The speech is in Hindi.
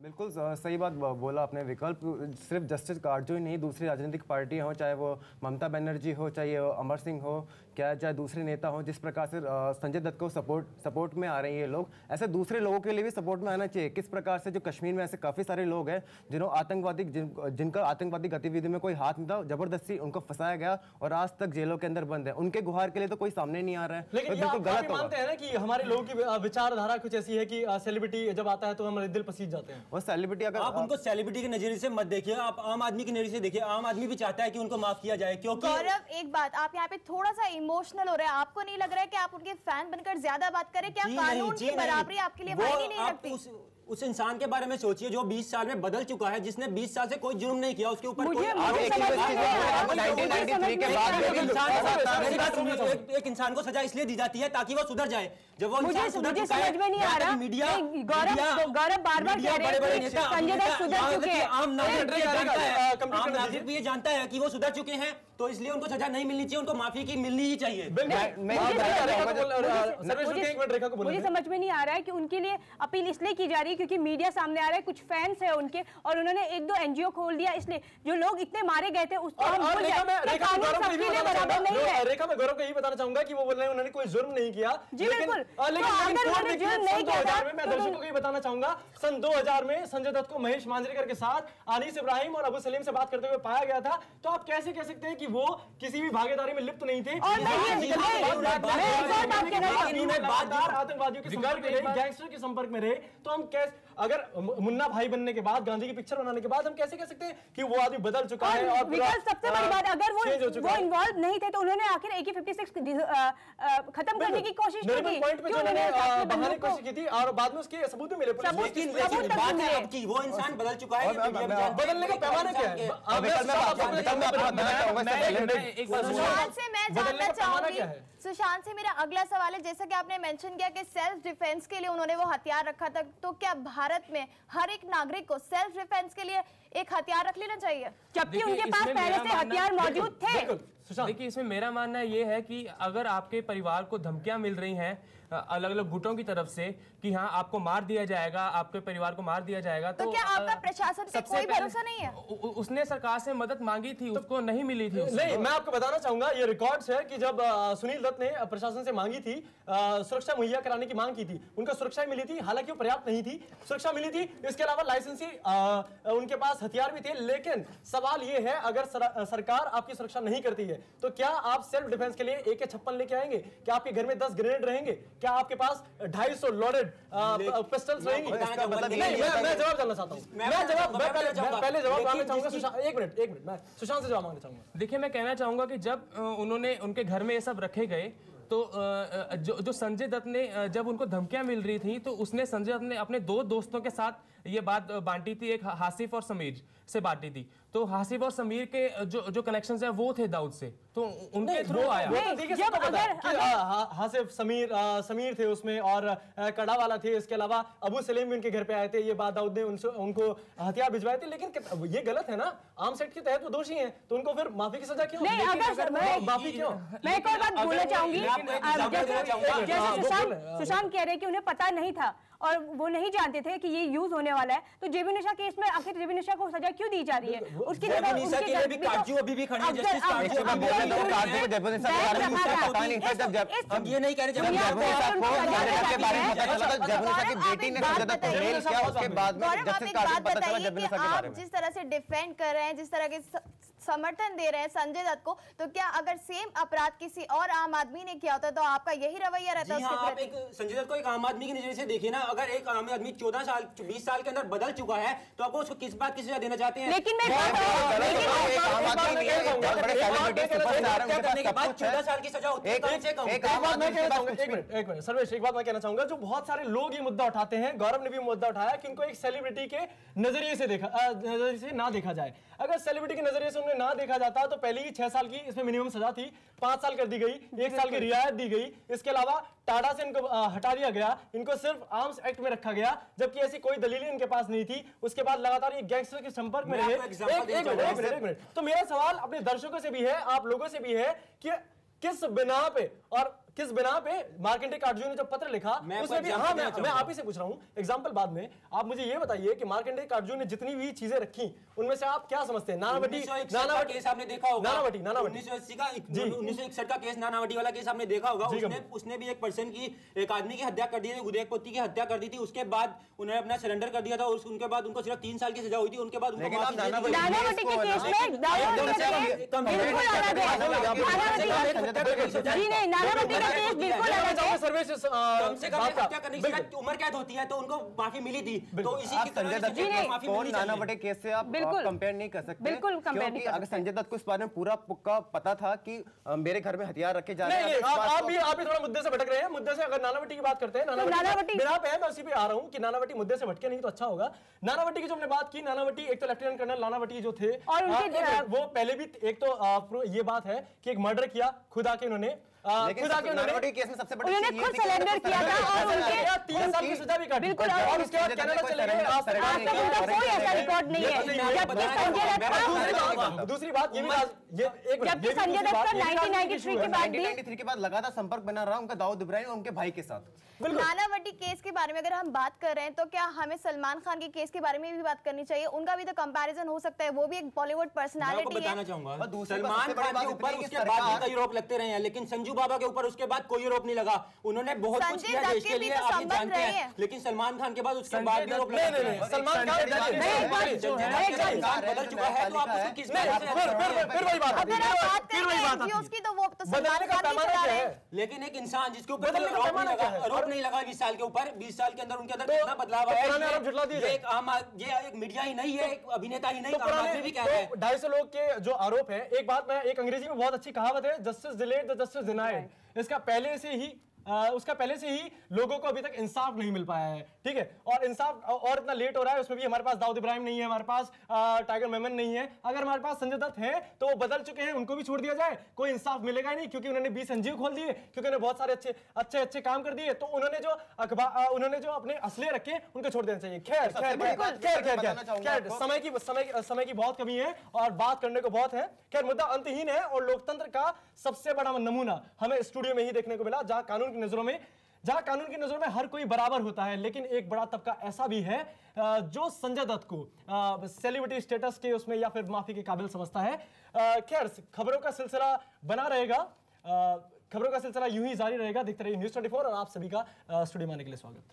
बिल्कुल सही बात बोला आपने विकल्प। सिर्फ जस्टिस काटजू ही नहीं, दूसरी राजनीतिक पार्टियां हो, चाहे वो ममता बनर्जी हो, चाहे अमर सिंह हो, क्या चाहे दूसरे नेता हो, जिस प्रकार से संजय दत्त को सपोर्ट में आ रही है लोग, ऐसे दूसरे लोगों के लिए भी सपोर्ट में आना चाहिए। किस प्रकार से जो कश्मीर में ऐसे काफ़ी सारे लोग हैं जिनका आतंकवादी गतिविधि में कोई हाथ नहीं था, जबरदस्ती उनको फंसाया गया और आज तक जेलों के अंदर बंद है, उनके गुहार के लिए तो कोई सामने नहीं आ रहा है। लेकिन बिल्कुल गलत मानते हैं ना कि हमारे लोगों की विचारधारा कुछ ऐसी है कि सेलिब्रिटी जब आता है तो हमारे दिल पसीज जाते हैं। वो सेलिब्रिटी, अगर आप उनको सेलिब्रिटी के नजरिए से मत देखिए, आप आम आदमी के नजरिए से देखिए। आम आदमी भी चाहता है कि उनको माफ किया जाए, क्योंकि गौरव एक बात, आप यहाँ पे थोड़ा सा इमोशनल हो रहे हैं। आपको नहीं लग रहा है कि आप उनके फैन बनकर ज्यादा बात करें? क्या कानून की बराबरी आपके लिए मायने नहीं रखती? उस इंसान के बारे में सोचिए जो 20 साल में बदल चुका है, जिसने 20 साल से कोई जुर्म नहीं किया, उसके ऊपर एक इंसान को सजा इसलिए दी जाती है ताकि वो सुधर जाए। जब वो इंसान सुधर चुका है, समझ में नहीं आ रहा, मीडिया गौरव बार-बार कह रहे हैं संजय दत्त सुधर चुके हैं, आम नागरिक भी ये जानता है कि वो सुधर चुके हैं, तो इसलिए उनको सजा नहीं मिलनी चाहिए, उनको माफी की मिलनी ही चाहिए। मुझे समझ में नहीं आ रहा है कि उनके लिए अपील इसलिए की जा रही है क्योंकि मीडिया सामने आ रहा है, कुछ फैंस है उनके, और उन्होंने 1-2 एनजीओ खोल दिया, इसलिए जो लोग इतने मारे गए थे उसको हम भूल जाए। रेखा, मैं गौरव को यही बताना चाहूंगा कि वो बोल रहे हैं उन्होंने कोई जुर्म नहीं किया। जी बिल्कुल, मैं दर्शकों को ये बताना चाहूंगा, सन 2000 में संजय दत्त को महेश मांजरेकर के साथ अनीस इब्राहिम और अबू सलीम से बात करते हुए पाया गया था, तो आप कैसे कह सकते हैं कि वो किसी भी भागीदारी में लिप्त नहीं थे? आतंकवादियों के संपर्क में रहे, गैंगस्टर के संपर्क में रहे, तो हम कैसे, अगर मुन्ना भाई बनने के बाद, गांधी की पिक्चर बनाने के बाद, हम कैसे कह सकते हैं कि वो आदमी बदल चुका है? और सबसे बड़ी बात, अगर वो इन्वॉल्व नहीं थे तो उन्होंने आखिर AK-56 खत्म करने की कोशिश की थी, पॉइंट पे उन्होंने बहाने की कोशिश की थी और बाद में उसके सबूत भी मिले। बात है अब की वो इंसान बदल चुका है, बदलने का पैमाना क्या है? सुशांत से मेरा अगला सवाल है, जैसा कि आपने मेंशन किया कि सेल्फ डिफेंस के लिए उन्होंने वो हथियार रखा था, तो क्या भारत में हर एक नागरिक को सेल्फ डिफेंस के लिए एक हथियार रख लेना चाहिए, जबकि उनके पास पहले से हथियार मौजूद थे? देखिए, इसमें मेरा मानना ये है कि अगर आपके परिवार को धमकियां मिल रही हैं अलग अलग गुटों की तरफ से कि हाँ आपको मार दिया जाएगा, आपके परिवार को मार दिया जाएगा, तो क्या आपका प्रशासन पे कोई भरोसा नहीं है? उसने सरकार से मदद मांगी थी, उसको नहीं मिली थी। नहीं, मैं आपको बताना चाहूंगा, ये रिकॉर्ड्स है कि जब सुनील दत्त ने प्रशासन से मांगी थी, सुरक्षा मुहैया कराने की मांग की थी, उनको सुरक्षा मिली थी, हालांकि वो पर्याप्त नहीं थी, सुरक्षा मिली थी। इसके अलावा लाइसेंसी उनके पास हथियार भी थे, लेकिन सवाल ये है, अगर सरकार आपकी सुरक्षा नहीं करती है तो क्या आप सेल्फ डिफेंस के लिए AK-56 लेके आएंगे? क्या आपके घर में 10 ग्रेनेड रहेंगे? क्या आपके पास 250 लोडेड पिस्टल्स रहेंगी? मैं जवाब जानना चाहता हूं। मैं पहले जवाब मांगना चाहूंगा। एक मिनट मैं सुशांत से जवाब मांगना चाहूंगा। देखिए, मैं कहना चाहूंगा कि जब उन्होंने उनके घर में ये सब रखे गए, तो जो संजय दत्त ने जब उनको धमकियां मिल रही थी, तो उसने संजय दत्त ने अपने 2 दोस्तों के साथ ये बात बांटी थी, एक हासिफ और समीर से बांटी थी। तो हासिफ और समीर के जो कनेक्शंस है वो थे दाऊद से, तो उनके थ्रू आया। हासिफ समीर थे उसमें, और कड़ा वाला थे, इसके अलावा अबू सलीम भी उनके घर पे आए थे। ये बात दाऊद ने उनको हथियार भिजवाए थे, लेकिन ये गलत है ना, आर्म्स एक्ट के तहत वो दोषी हैं, तो उनको फिर माफी की सजा क्यों? माफी क्यों? मैं एक और बात बोलना चाहूंगी, सुशांत कह रहे कि उन्हें पता नहीं था और वो नहीं जानते थे कि ये यूज होने वाला है, तो जेबी निशा केस में आखिर जेबी निशा को सजा क्यों दी जा रही है? उसकी जगह निशा के लिए भी काजू अभी भी खड़ी है, जस्टिस काजू अभी भी हम ये नहीं कह रहे, आप जिस तरह से डिफेंड कर रहे हैं, जिस तरह के समर्थन दे रहे हैं संजय दत्त को, तो क्या अगर सेम अपराध किसी और आम आदमी ने किया होता तो आपका यही रवैया रहता? आप एक संजय दत्त को एक आम आदमी की नजर से देखिए ना, अगर एक आम आदमी 14 साल 20 साल के अंदर बदल चुका है, तो आपको उसको किस बात की सजा देना चाहते हैं? लेकिन मैं 14 साल की सजा होती है, कम से कम। एक मिनट सर्वेश, एक बात मैं कहना चाहूंगा, जो बहुत सारे लोग ये मुद्दा उठाते हैं, गौरव ने भी मुद्दा उठाया कि उनको एक सेलिब्रिटी के नजरिए से ना देखा जाए। अगर सेलिब्रिटी के नजरिए से उन्हें ना देखा जाता तो पहले ही 6 साल की इसमें मिनिमम सजा थी, 5 साल कर दी गई, 1 साल की रियायत दी गई। इसके अलावा टाटा से इनको हटा दिया गया, इनको सिर्फ आर्म्स एक्ट में रखा गया, जबकि ऐसी कोई दलील इनके पास नहीं थी। उसके बाद लगातार ये गैंगस्टर के संपर्क में रहे। एक मिनट, तो मेरा सवाल अपने दर्शकों से भी है, आप लोगों से भी है कि किस बिना पे और किस बिना पे मार्कंडेय काटजू ने जब पत्र लिखा उसमें भी, हाँ मैं आप ही से पूछ रहा हूँ एग्जांपल बाद में, आप मुझे ये बताइए कि मार्कंडेय काटजू ने जितनी भी चीजें रखी उनमें से आप क्या समझते हैं? नानावटी केस आपने देखा होगा, नानावटी 1980 का 1961 का केस नानावटी वाला केस आपने देखा होगा। उसने भी एक पर्सन की, एक आदमी की हत्या कर दी थी, उदयपोती की हत्या कर दी थी। उसके बाद उन्होंने अपना सरेंडर कर दिया था और उनके बाद उनको सिर्फ 3 साल की सजा हुई थी। उनके बाद उनको नानावटी के केस में उम्र कैद होती है तो उनको माफी मिली थी। तो इसी नानावटी केस से आप कंपेयर नहीं कर सकते, बिल्कुल कंपेयर नहीं कर सकते। अगर संजय दत्त को इस बारे में पूरा पुक्का पता था कि मेरे घर में हथियार रखे जा रहे हैं, आप भी थोड़ा मुद्दे से भटक रहे हैं। मुद्दे से अगर नानावटी की बात करते हैं, नानावटी बिना पे मैं उसी पे आ रहा हूं कि नानावटी मुद्दे से भटके नहीं तो अच्छा होगा। नानावटी की जो हमने बात की, नानावटी एक तो लेफ्टिनेंट कर्नल नानावटी जो थे और वो पहले भी एक तो ये बात है कि एक मर्डर किया खुद आके उन्होंने, नानावटी केस में सबसे बड़ी उन्होंने खुद सरेंडर किया था और उनके 3 साल की सजा भी काटी। बिल्कुल, और उसके बाद कनाडा चले गए। आज तक उनका कोई ऐसा रिकॉर्ड नहीं है। जबकि संजय दत्त दूसरी बात ये भी, जबकि संजय दत्त का 1993 के बाद भी 1993 के बाद लगातार संपर्क बना रहा उनका दाऊद इब्राहिम और उनके भाई के साथ। नानावटी केस के बारे में अगर हम बात कर रहे हैं तो क्या हमें सलमान खान के केस के बारे में भी बात करनी चाहिए? उनका भी तो कंपैरिजन हो सकता है, वो भी एक बॉलीवुड पर्सनालिटी है। बताना चाहूंगा सलमान खान के ऊपर उसके बाद भी कई आरोप लगते रहे हैं, लेकिन संजू बाबा के ऊपर उसके बाद कोई आरोप नहीं लगा। उन्होंने बहुत कुछ किया देश के लिए, आप जानते हैं। लेकिन सलमान खान के बाद उसके बाद भी आरोप लगे। सलमान खान बदल चुका है तो आप उसको किस फिर वही बात अगर आप बात कर रहे हैं एनजीओज की तो वो तो सलमान खान ही चला रहे हैं। लेकिन एक इंसान जिसके ऊपर आरोप नहीं लगा 20 साल के ऊपर, 20 साल के अंदर उनके अंदर कितना बदलाव आया है। ये एक मीडिया ही नहीं है, एक अभिनेता ही नहीं, आम आदमी भी कहता है। 250 लोग के जो आरोप है, एक बात मैं, एक अंग्रेजी में बहुत अच्छी कहावत है, justice delayed the justice denied. इसका पहले से ही उसका पहले से ही लोगों को अभी तक इंसाफ नहीं मिल पाया है, ठीक है। और इंसाफ और इतना लेट हो रहा है, उसमें भी हमारे पास दाऊद इब्राहिम नहीं है, हमारे पास टाइगर मेमन नहीं है। अगर हमारे पास संजय दत्त है तो वो बदल चुके हैं, उनको भी छोड़ दिया जाए, कोई इंसाफ मिलेगा ही नहीं, क्योंकि उन्होंने 20 एनजीओ खोल दिए, क्योंकि उन्होंने बहुत सारे अच्छे काम कर दिए। तो उन्होंने जो अपने असले रखे उनको छोड़ देना चाहिए। खैर समय की बहुत कमी है और बात करने को बहुत है। खैर मुद्दा अंतहीन है और लोकतंत्र का सबसे बड़ा नमूना हमें स्टूडियो में ही देखने को मिला, जहां कानून की नजरों में हर कोई बराबर होता है। लेकिन एक बड़ा तबका ऐसा भी है जो संजय दत्त को सेलिब्रिटी स्टेटस के उसमें या फिर माफी के काबिल समझता है। खैर खबरों का सिलसिला बना रहेगा, खबरों का सिलसिला यूं ही जारी रहेगा। देखते रहिए न्यूज़ 24 और आप सभी का स्टूडियो में आने के लिए स्वागत।